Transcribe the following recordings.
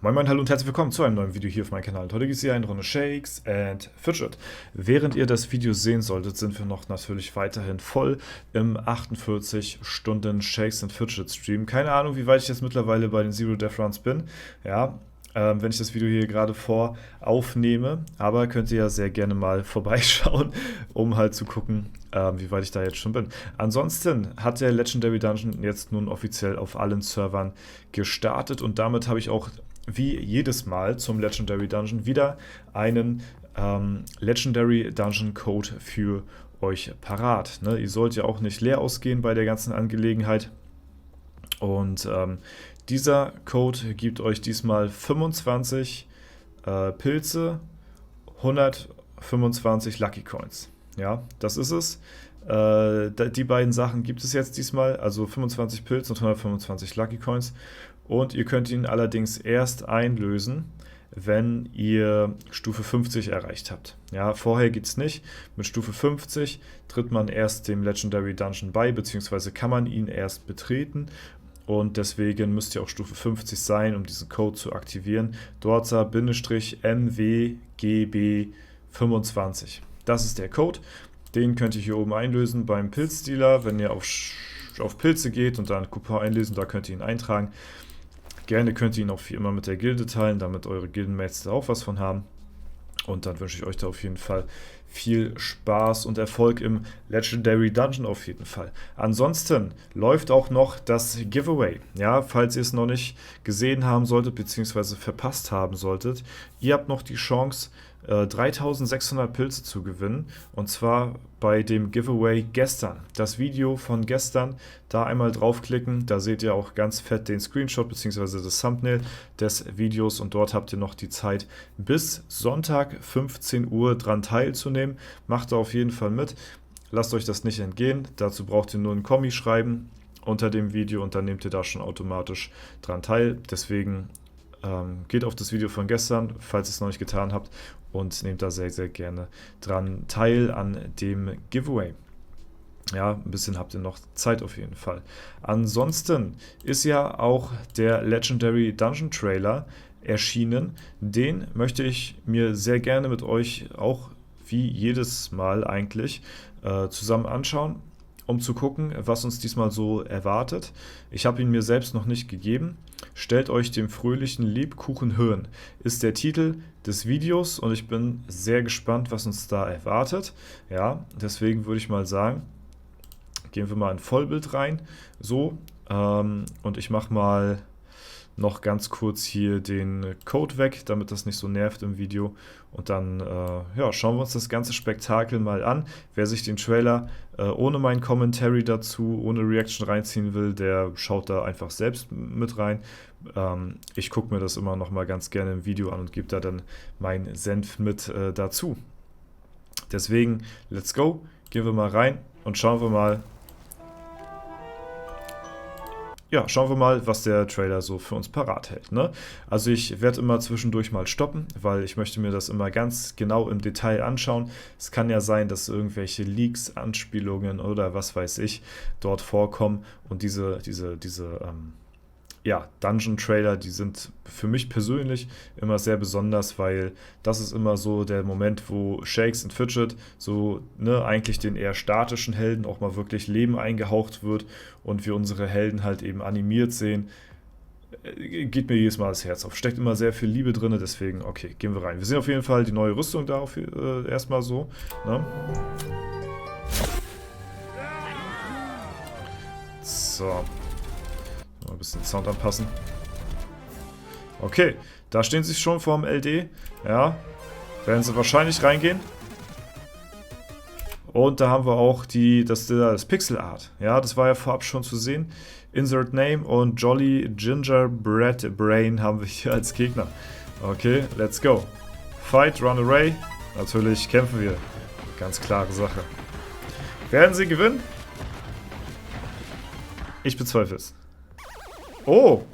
Moin Moin, hallo und herzlich willkommen zu einem neuen Video hier auf meinem Kanal. Und heute geht es hier eine Runde Shakes and Fidget. Während ihr das Video sehen solltet, sind wir noch natürlich weiterhin voll im 48 Stunden Shakes and Fidget Stream. Keine Ahnung, wie weit ich jetzt mittlerweile bei den Zero Death Runs bin. Ja, wenn ich das Video hier gerade aufnehme, aber könnt ihr ja sehr gerne mal vorbeischauen, um halt zu gucken, wie weit ich da jetzt schon bin. Ansonsten hat der Legendary Dungeon jetzt nun offiziell auf allen Servern gestartet und damit habe ich auch wie jedes Mal zum Legendary Dungeon wieder einen Legendary Dungeon Code für euch parat. Ne? Ihr sollt ja auch nicht leer ausgehen bei der ganzen Angelegenheit. Und dieser Code gibt euch diesmal 25 Pilze, 125 Lucky Coins. Ja, das ist es. Die beiden Sachen gibt es jetzt diesmal, also 25 Pilze und 125 Lucky Coins. Und ihr könnt ihn allerdings erst einlösen, wenn ihr Stufe 50 erreicht habt. Ja, vorher geht es nicht. Mit Stufe 50 tritt man erst dem Legendary Dungeon bei, beziehungsweise kann man ihn erst betreten. Und deswegen müsst ihr auch Stufe 50 sein, um diesen Code zu aktivieren. Dorza-MWGB25. Das ist der Code. Den könnt ihr hier oben einlösen beim Pilzdealer. Wenn ihr auf Pilze geht und dann Coupon einlösen, da könnt ihr ihn eintragen. Gerne könnt ihr ihn auch wie immer mit der Gilde teilen, damit eure Gildenmates da auch was von haben. Und dann wünsche ich euch da auf jeden Fall viel Spaß und Erfolg im Legendary Dungeon auf jeden Fall. Ansonsten läuft auch noch das Giveaway. Ja, falls ihr es noch nicht gesehen haben solltet, beziehungsweise verpasst haben solltet, ihr habt noch die Chance, 3600 Pilze zu gewinnen. Und zwar bei dem Giveaway gestern. Das Video von gestern, da einmal draufklicken, da seht ihr auch ganz fett den Screenshot bzw. das Thumbnail des Videos und dort habt ihr noch die Zeit bis Sonntag 15 Uhr dran teilzunehmen. Macht da auf jeden Fall mit. Lasst euch das nicht entgehen. Dazu braucht ihr nur einen Kommi schreiben unter dem Video und dann nehmt ihr da schon automatisch dran teil. Deswegen geht auf das Video von gestern, falls ihr es noch nicht getan habt, und nehmt da sehr, sehr gerne dran teil an dem Giveaway. Ja, ein bisschen habt ihr noch Zeit auf jeden Fall. Ansonsten ist ja auch der Legendary Dungeon Trailer erschienen. Den möchte ich mir sehr gerne mit euch auch wie jedes Mal eigentlich zusammen anschauen, um zu gucken, was uns diesmal so erwartet. Ich habe ihn mir selbst noch nicht gegeben. Stellt euch dem fröhlichen Lebkuchenhirn ist der Titel des Videos und ich bin sehr gespannt, was uns da erwartet. Ja, deswegen würde ich mal sagen, gehen wir mal in Vollbild rein. So, und ich mache mal noch ganz kurz hier den Code weg, damit das nicht so nervt im Video. Und dann ja, schauen wir uns das ganze Spektakel mal an. Wer sich den Trailer ohne mein Commentary dazu, ohne Reaction reinziehen will, der schaut da einfach selbst mit rein. Ich gucke mir das immer noch mal ganz gerne im Video an und gebe da dann meinen Senf mit dazu. Deswegen, let's go, gehen wir mal rein und schauen wir mal, ja, schauen wir mal, was der Trailer so für uns parat hält. Ne? Also ich werde immer zwischendurch mal stoppen, weil ich möchte mir das immer ganz genau im Detail anschauen. Es kann ja sein, dass irgendwelche Leaks, Anspielungen oder was weiß ich dort vorkommen und diese ja, Dungeon-Trailer, die sind für mich persönlich immer sehr besonders, weil das ist immer so der Moment, wo Shakes and Fidget so, ne, eigentlich den eher statischen Helden auch mal wirklich Leben eingehaucht wird und wir unsere Helden halt eben animiert sehen. Geht mir jedes Mal das Herz auf. Steckt immer sehr viel Liebe drin, deswegen, okay, gehen wir rein. Wir sehen auf jeden Fall die neue Rüstung da erstmal so. Ne? So. Mal ein bisschen Sound anpassen. Okay, da stehen sie schon vorm LD. Ja, werden sie wahrscheinlich reingehen. Und da haben wir auch das Pixel Art. Ja, das war ja vorab schon zu sehen. Insert Name und Jolly Gingerbread Brain haben wir hier als Gegner. Okay, let's go. Fight, run away. Natürlich kämpfen wir. Ganz klare Sache. Werden sie gewinnen? Ich bezweifle es. Oh,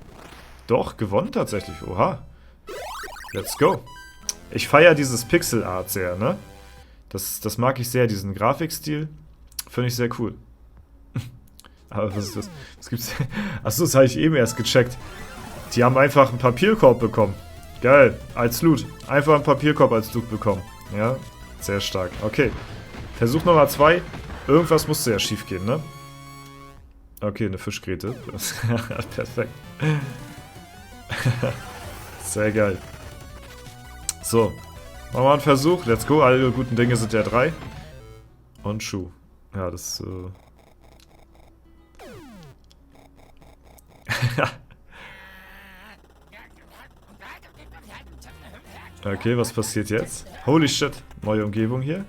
doch, gewonnen tatsächlich. Oha. Let's go. Ich feiere dieses Pixel Art sehr, ne? Das mag ich sehr, diesen Grafikstil. Finde ich sehr cool. Aber was ist das? Was gibt's? Achso, das habe ich eben erst gecheckt. Die haben einfach einen Papierkorb bekommen. Geil, als Loot. Einfach einen Papierkorb als Loot bekommen. Ja, sehr stark. Okay, Versuch Nummer 2. Irgendwas musste ja schief gehen, ne? Okay, eine Fischgräte. Perfekt. Sehr geil. So, machen wir einen Versuch. Let's go. Alle guten Dinge sind ja 3. Und Schuh. Ja, das... Okay, was passiert jetzt? Holy shit, neue Umgebung hier.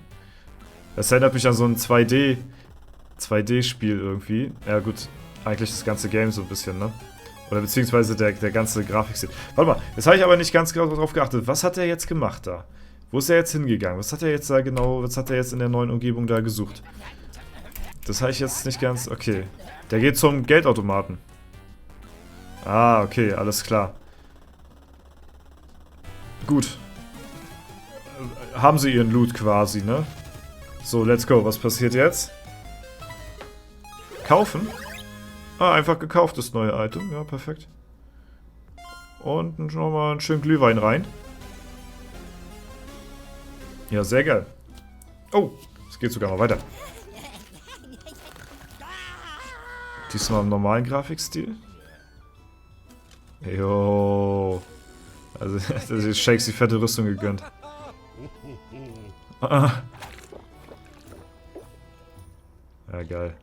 Das erinnert mich an so ein 2D-Spiel irgendwie. Ja gut, eigentlich das ganze Game so ein bisschen, ne? Oder beziehungsweise der ganze Grafikstil. Warte mal, jetzt habe ich aber nicht ganz genau darauf geachtet. Was hat er jetzt gemacht da? Wo ist er jetzt hingegangen? Was hat er jetzt da genau, was hat er jetzt in der neuen Umgebung da gesucht? Das habe ich jetzt nicht ganz... Okay. Der geht zum Geldautomaten. Ah, okay, alles klar. Gut. Haben sie ihren Loot quasi, ne? So, let's go. Was passiert jetzt? Kaufen? Ah, einfach gekauft, das neue Item. Ja, perfekt. Und nochmal einen schönen Glühwein rein. Ja, sehr geil. Oh, es geht sogar noch weiter. Diesmal im normalen Grafikstil. Jo. Also, das ist Shakes die fette Rüstung gegönnt. Ja, geil.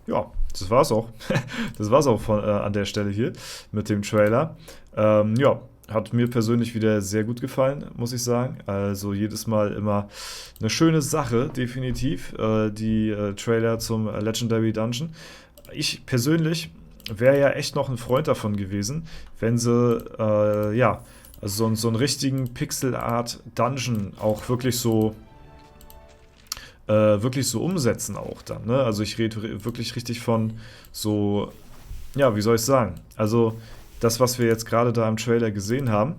Ja, das war's auch. Das war's auch an der Stelle hier mit dem Trailer. Ja, hat mir persönlich wieder sehr gut gefallen, muss ich sagen. Also jedes Mal immer eine schöne Sache, definitiv. Die Trailer zum Legendary Dungeon. Ich persönlich wäre ja echt noch ein Freund davon gewesen, wenn sie, ja, also so einen richtigen Pixel-Art-Dungeon auch wirklich so umsetzen auch dann, ne? Also ich rede wirklich richtig von so, ja, wie soll ich sagen? Also das, was wir jetzt gerade da im Trailer gesehen haben,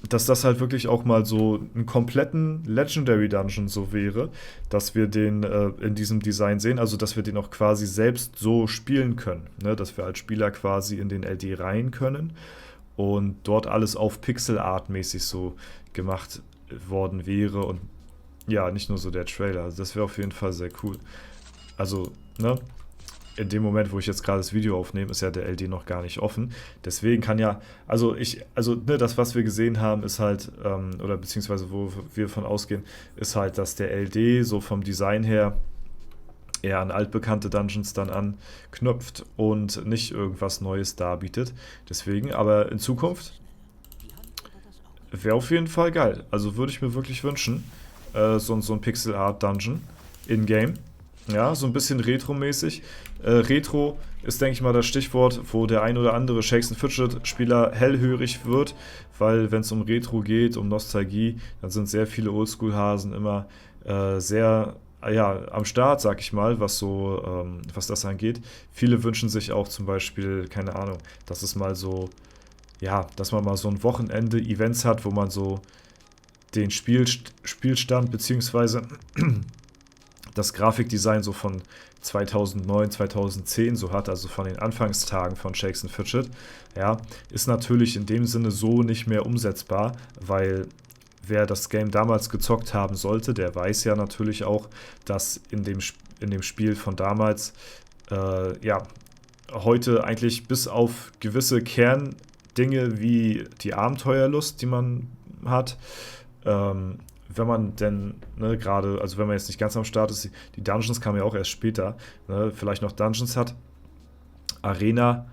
dass das halt wirklich auch mal so einen kompletten Legendary Dungeon so wäre, dass wir den in diesem Design sehen, also dass wir den auch quasi selbst so spielen können, ne? Dass wir als Spieler quasi in den LD rein können und dort alles auf Pixel Art mäßig so gemacht worden wäre und ja, nicht nur so der Trailer, also das wäre auf jeden Fall sehr cool. Also, ne? In dem Moment, wo ich jetzt gerade das Video aufnehme, ist ja der LD noch gar nicht offen. Deswegen kann ja, ne, das, was wir gesehen haben, ist halt, oder beziehungsweise wo wir von ausgehen, ist halt, dass der LD so vom Design her eher an altbekannte Dungeons dann anknüpft und nicht irgendwas Neues darbietet. Deswegen, aber in Zukunft wäre auf jeden Fall geil. Also würde ich mir wirklich wünschen, so ein Pixel-Art-Dungeon in-game. Ja, so ein bisschen Retro-mäßig. Retro ist, denke ich mal, das Stichwort, wo der ein oder andere Shakes & Fidget-Spieler hellhörig wird, weil wenn es um Retro geht, um Nostalgie, dann sind sehr viele Oldschool-Hasen immer sehr ja, am Start, sag ich mal, was das angeht. Viele wünschen sich auch zum Beispiel, keine Ahnung, dass es mal so, ja, dass man mal so ein Wochenende Events hat, wo man so den Spielstand beziehungsweise das Grafikdesign so von 2009, 2010 so hat, also von den Anfangstagen von Shakes & Fidget, ja, ist natürlich in dem Sinne so nicht mehr umsetzbar, weil wer das Game damals gezockt haben sollte, der weiß ja natürlich auch, dass in dem Spiel von damals, ja, heute eigentlich bis auf gewisse Kerndinge wie die Abenteuerlust, die man hat, wenn man denn, ne, gerade, also wenn man jetzt nicht ganz am Start ist, die Dungeons kamen ja auch erst später, ne, vielleicht noch Dungeons hat, Arena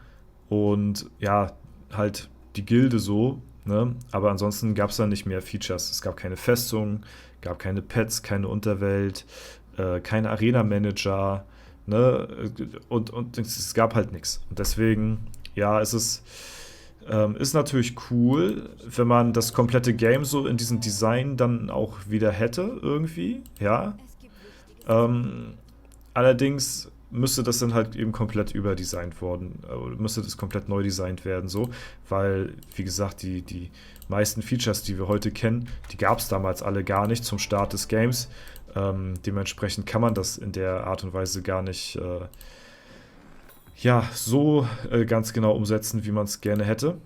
und ja, halt die Gilde so, ne, aber ansonsten gab es dann nicht mehr Features. Es gab keine Festung, gab keine Pets, keine Unterwelt, kein Arena-Manager, ne, und es gab halt nichts. Und deswegen, ja, ist natürlich cool, wenn man das komplette Game so in diesem Design dann auch wieder hätte, irgendwie, ja. Allerdings müsste das dann halt eben komplett überdesignt worden, müsste das komplett neu designt werden, so, weil, wie gesagt, die meisten Features, die wir heute kennen, die gab es damals alle gar nicht zum Start des Games. Dementsprechend kann man das in der Art und Weise gar nicht ja, so ganz genau umsetzen, wie man es gerne hätte.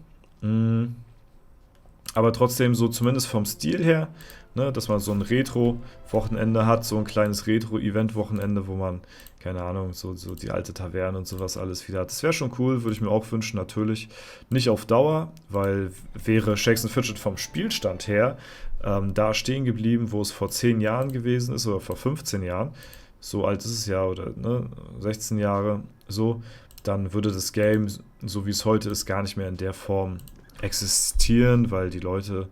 Mm, aber trotzdem so zumindest vom Stil her, ne, dass man so ein Retro-Wochenende hat, so ein kleines Retro-Event-Wochenende, wo man, keine Ahnung, so die alte Taverne und sowas alles wieder hat. Das wäre schon cool, würde ich mir auch wünschen, natürlich. Nicht auf Dauer, weil wäre Shakes and Fidget vom Spielstand her da stehen geblieben, wo es vor 10 Jahren gewesen ist oder vor 15 Jahren, so alt ist es ja, oder ne, 16 Jahre, so, dann würde das Game, so wie es heute ist, gar nicht mehr in der Form existieren, weil die Leute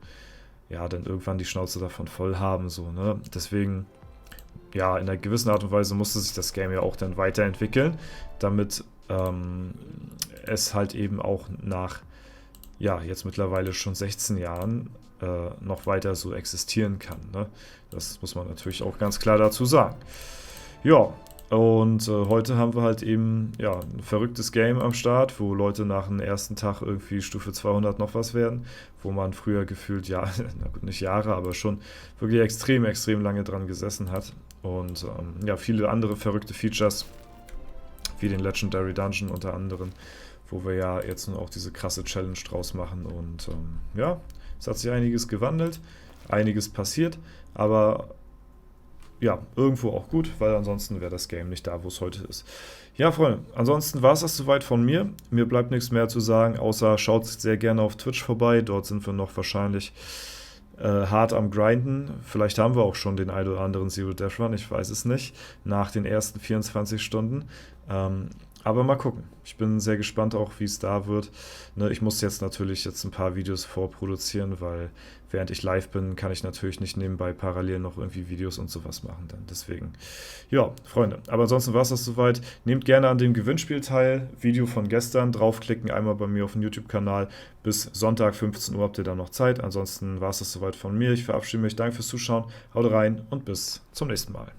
ja dann irgendwann die Schnauze davon voll haben, so, ne? Deswegen, ja, in einer gewissen Art und Weise musste sich das Game ja auch dann weiterentwickeln, damit es halt eben auch nach, ja, jetzt mittlerweile schon 16 Jahren noch weiter so existieren kann, ne? Das muss man natürlich auch ganz klar dazu sagen. Ja, und heute haben wir halt eben ja, ein verrücktes Game am Start, wo Leute nach dem ersten Tag irgendwie Stufe 200 noch was werden, wo man früher gefühlt, ja, na gut, nicht Jahre, aber schon wirklich extrem, extrem lange dran gesessen hat. Und ja, viele andere verrückte Features, wie den Legendary Dungeon unter anderem, wo wir ja jetzt nun auch diese krasse Challenge draus machen. Und ja, es hat sich einiges gewandelt, einiges passiert, aber ja, irgendwo auch gut, weil ansonsten wäre das Game nicht da, wo es heute ist. Ja, Freunde, ansonsten war es das soweit von mir. Mir bleibt nichts mehr zu sagen, außer schaut sehr gerne auf Twitch vorbei. Dort sind wir noch wahrscheinlich hart am Grinden. Vielleicht haben wir auch schon den ein oder anderen Zero Death Run, ich weiß es nicht, nach den ersten 24 Stunden. Aber mal gucken. Ich bin sehr gespannt auch, wie es da wird. Ne, ich muss jetzt natürlich ein paar Videos vorproduzieren, weil während ich live bin, kann ich natürlich nicht nebenbei parallel noch irgendwie Videos und sowas machen. Dann deswegen, ja, Freunde. Aber ansonsten war es das soweit. Nehmt gerne an dem Gewinnspiel teil. Video von gestern. Draufklicken einmal bei mir auf den YouTube-Kanal. Bis Sonntag 15 Uhr habt ihr dann noch Zeit. Ansonsten war es das soweit von mir. Ich verabschiede mich. Danke fürs Zuschauen. Haut rein und bis zum nächsten Mal.